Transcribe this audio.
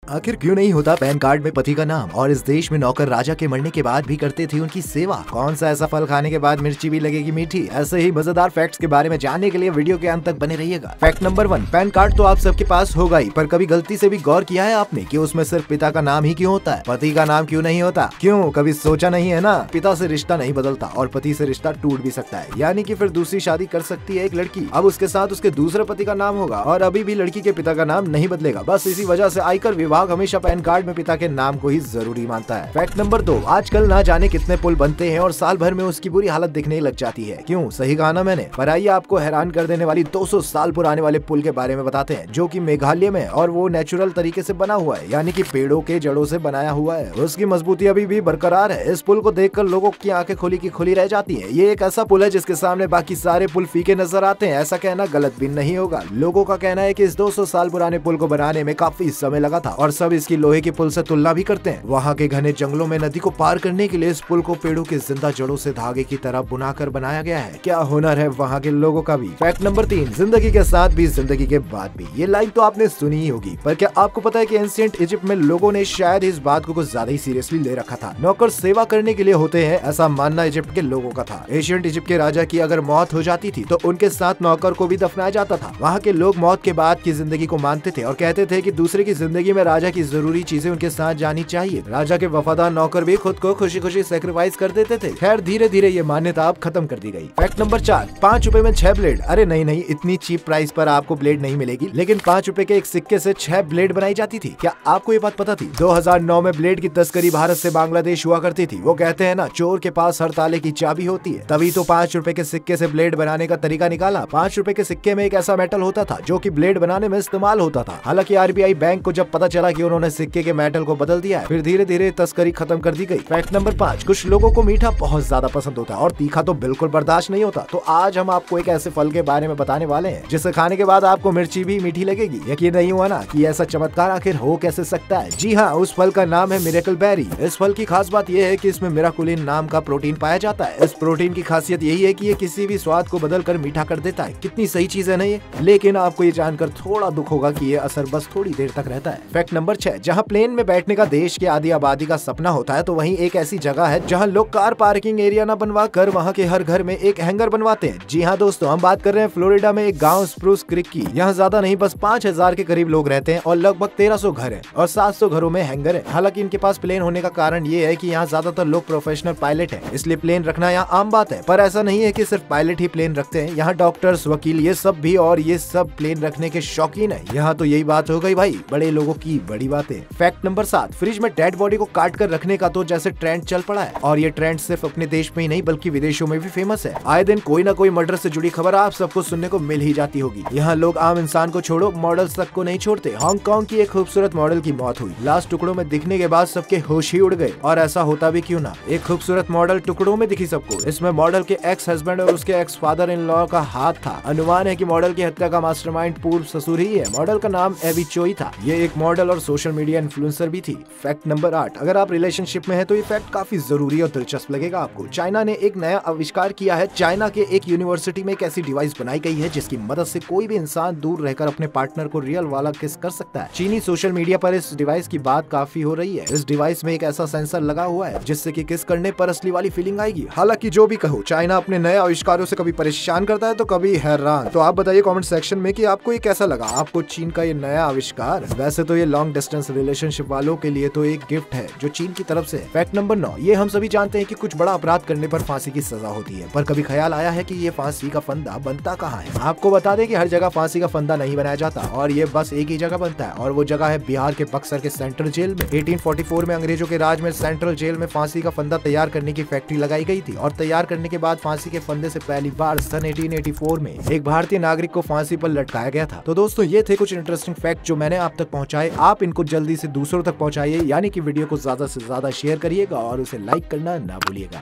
आखिर क्यों नहीं होता पैन कार्ड में पति का नाम, और इस देश में नौकर राजा के मरने के बाद भी करते थे उनकी सेवा। कौन सा ऐसा फल खाने के बाद मिर्ची भी लगेगी मीठी। ऐसे ही मजेदार फैक्ट्स के बारे में जानने के लिए वीडियो के अंत तक बने रहिएगा। फैक्ट नंबर 1, पैन कार्ड तो आप सबके पास होगा ही, पर कभी गलती से भी गौर किया है आपने कि उसमें सिर्फ पिता का नाम ही क्यों होता है, पति का नाम क्यों नहीं होता? क्यों, कभी सोचा नहीं है ना? पिता से रिश्ता नहीं बदलता और पति से रिश्ता टूट भी सकता है, यानी कि फिर दूसरी शादी कर सकती है एक लड़की। अब उसके साथ उसके दूसरे पति का नाम होगा और अभी भी लड़की के पिता का नाम नहीं बदलेगा। बस इसी वजह से आयकर विभाग हमेशा पैन कार्ड में पिता के नाम को ही जरूरी मानता है। फैक्ट नंबर 2, आजकल ना जाने कितने पुल बनते हैं और साल भर में उसकी बुरी हालत दिखने लग जाती है। क्यों, सही कहा ना मैंने। पर आइए आपको हैरान कर देने वाली 200 साल पुराने वाले पुल के बारे में बताते हैं, जो कि मेघालय में, और वो नेचुरल तरीके से बना हुआ है, यानी कि पेड़ों के जड़ों से बनाया हुआ है। उसकी मजबूती अभी भी बरकरार है। इस पुल को देखकर लोगों की आंखें खुली की खुली रह जाती है। ये एक ऐसा पुल है जिसके सामने बाकी सारे पुल फीके नजर आते हैं। ऐसा कहना गलत भी नहीं होगा। लोगों का कहना है कि इस 200 साल पुराने पुल को बनाने में काफी समय लगा था और सब इसकी लोहे के पुल से तुलना भी करते हैं। वहाँ के घने जंगलों में नदी को पार करने के लिए इस पुल को पेड़ों के जिंदा जड़ों से धागे की तरह बुनाकर बनाया गया है। क्या हुनर है वहाँ के लोगों का भी। फैक्ट नंबर 3, जिंदगी के साथ भी जिंदगी के बाद भी। ये लाइन तो आपने सुनी ही होगी, पर क्या आपको पता है कि एंशिएंट इजिप्ट में लोगों ने शायद इस बात को कुछ ज्यादा ही सीरियसली ले रखा था। नौकर सेवा करने के लिए होते हैं, ऐसा मानना इजिप्ट के लोगों का था। एंशिएंट इजिप्ट के राजा की अगर मौत हो जाती थी तो उनके साथ नौकर को भी दफनाया जाता था। वहाँ के लोग मौत के बाद की जिंदगी को मानते थे और कहते थे कि दूसरे की जिंदगी में राजा की जरूरी चीजें उनके साथ जानी चाहिए। राजा के वफादार नौकर भी खुद को खुशी खुशी सेक्रीफाइस कर देते थे। खैर धीरे धीरे ये मान्यता अब खत्म कर दी गई। फैक्ट नंबर 4, 5 रुपए में 6 ब्लेड। अरे नहीं, इतनी चीप प्राइस पर आपको ब्लेड नहीं मिलेगी, लेकिन 5 रुपए के एक सिक्के से 6 ब्लेड बनाई जाती थी। क्या आपको ये बात पता थी? 2009 में ब्लेड की तस्करी भारत से बांग्लादेश हुआ करती थी। वो कहते हैं ना, चोर के पास हर ताले की चाबी होती है। तभी तो 5 रुपए के सिक्के से ब्लेड बनाने का तरीका निकाला। 5 रुपए के सिक्के में एक ऐसा मेटल होता था जो कि ब्लेड बनाने में इस्तेमाल होता था। हालांकि आरबीआई बैंक को जब पता चला कि उन्होंने सिक्के के मेटल को बदल दिया है, फिर धीरे धीरे तस्करी खत्म कर दी गई। फैक्ट नंबर 5, कुछ लोगों को मीठा बहुत ज्यादा पसंद होता है और तीखा तो बिल्कुल बर्दाश्त नहीं होता। तो आज हम आपको एक ऐसे फल के बारे में बताने वाले हैं जिसे खाने के बाद आपको मिर्ची भी मीठी लगेगी। यकीन नहीं हुआ ना कि ऐसा चमत्कार आखिर हो कैसे सकता है? जी हाँ, उस फल का नाम है मिरेकल बेरी। इस फल की खास बात यह है कि इसमें मिराकुलिन नाम का प्रोटीन पाया जाता है। इस प्रोटीन की खासियत यही है कि ये किसी भी स्वाद को बदल कर मीठा कर देता है। कितनी सही चीज है ना ये। लेकिन आपको ये जानकर थोड़ा दुख होगा कि ये असर बस थोड़ी देर तक रहता है। फैक्ट नंबर 6, जहाँ प्लेन में बैठने का देश की आधी आबादी का सपना होता है, तो वहीं एक ऐसी जगह है जहां लोग कार पार्किंग एरिया न बनवा कर वहां के हर घर में एक हैंगर बनवाते हैं। जी हाँ दोस्तों, हम बात कर रहे हैं फ्लोरिडा में एक गांव स्प्रूस क्रिक की। यहाँ ज्यादा नहीं, बस 5000 के करीब लोग रहते हैं और लगभग 1300 घर हैं और 700 घरों में हैंगर है। हालांकि इनके पास प्लेन होने का कारण ये है कि यहाँ ज्यादातर लोग प्रोफेशनल पायलट हैं, इसलिए प्लेन रखना यहाँ आम बात है। पर ऐसा नहीं है कि सिर्फ पायलट ही प्लेन रखते हैं। यहाँ डॉक्टर्स, वकील, ये सब भी, और ये सब प्लेन रखने के शौकीन है। यहाँ तो यही बात हो गई भाई, बड़े लोगों की बड़ी बातें। फैक्ट नंबर 7, फ्रिज में डेड बॉडी को काट कर रखने का तो जैसे ट्रेंड चल पड़ा है, और ये ट्रेंड सिर्फ अपने देश में ही नहीं बल्कि विदेशों में भी फेमस है। आए दिन कोई ना कोई मर्डर से जुड़ी खबर आप सबको सुनने को मिल ही जाती होगी। यहाँ लोग आम इंसान को छोड़ो, मॉडल्स तक को नहीं छोड़ते। हांगकांग की एक खूबसूरत मॉडल की मौत हुई। लाश टुकड़ों में दिखने के बाद सबके होश ही उड़ गए, और ऐसा होता भी क्यों ना। एक खूबसूरत मॉडल टुकड़ों में दिखी सबको। इसमें मॉडल के एक्स हस्बैंड और उसके एक्स फादर इन लॉ का हाथ था। अनुमान है कि मॉडल की हत्या का मास्टरमाइंड पूर्व ससुर ही है। मॉडल का नाम एवी चोई था। ये एक मॉडल और सोशल मीडिया इन्फ्लुएंसर भी थी। फैक्ट नंबर 8, अगर आप रिलेशनशिप में है तो ये फैक्ट काफी जरूरी और दिलचस्प लगेगा आपको। चाइना ने एक नया आविष्कार किया है। चाइना के एक यूनिवर्सिटी में एक ऐसी डिवाइस बनाई गई है जिसकी मदद से कोई भी इंसान दूर रहकर अपने पार्टनर को रियल वाला किस कर सकता है। चीनी सोशल मीडिया पर इस डिवाइस की बात काफी हो रही है। इस डिवाइस में एक ऐसा सेंसर लगा हुआ है जिससे कि किस करने पर असली वाली फीलिंग आएगी। हालांकि जो भी कहो, चाइना अपने नए आविष्कारों से कभी परेशान करता है तो कभी हैरान। तो आप बताइए कमेंट सेक्शन में कि आपको ये कैसा लगा, आपको चीन का ये नया आविष्कार। वैसे तो ये लॉन्ग डिस्टेंस रिलेशनशिप वालों के लिए तो एक गिफ्ट है जो चीन की तरफ से। फैक्ट नंबर 9, ये हम सभी जानते हैं कि कुछ बड़ा अपराध करने पर फांसी की सजा होती है, पर कभी ख्याल आया है कि ये फांसी का फंदा बनता कहाँ है? आपको बता दें कि हर जगह फांसी का फंदा नहीं बनाया जाता, और ये बस एक ही जगह बनता है, और वो जगह है बिहार के बक्सर के सेंट्रल जेल में। 1844 में अंग्रेजों के राज में सेंट्रल जेल में फांसी का फंदा तैयार करने की फैक्ट्री लगाई गई थी, और तैयार करने के बाद फांसी के फंदे से पहली बार सन 1884 में एक भारतीय नागरिक को फांसी पर लटकाया गया था। तो दोस्तों, ये थे कुछ इंटरेस्टिंग फैक्ट जो मैंने आप तक पहुँचाए। आप इनको जल्दी से दूसरों तक पहुँचाइए, यानी कि वीडियो को ज्यादा से ज्यादा शेयर करिएगा और उसे लाइक करना ना भूलिएगा।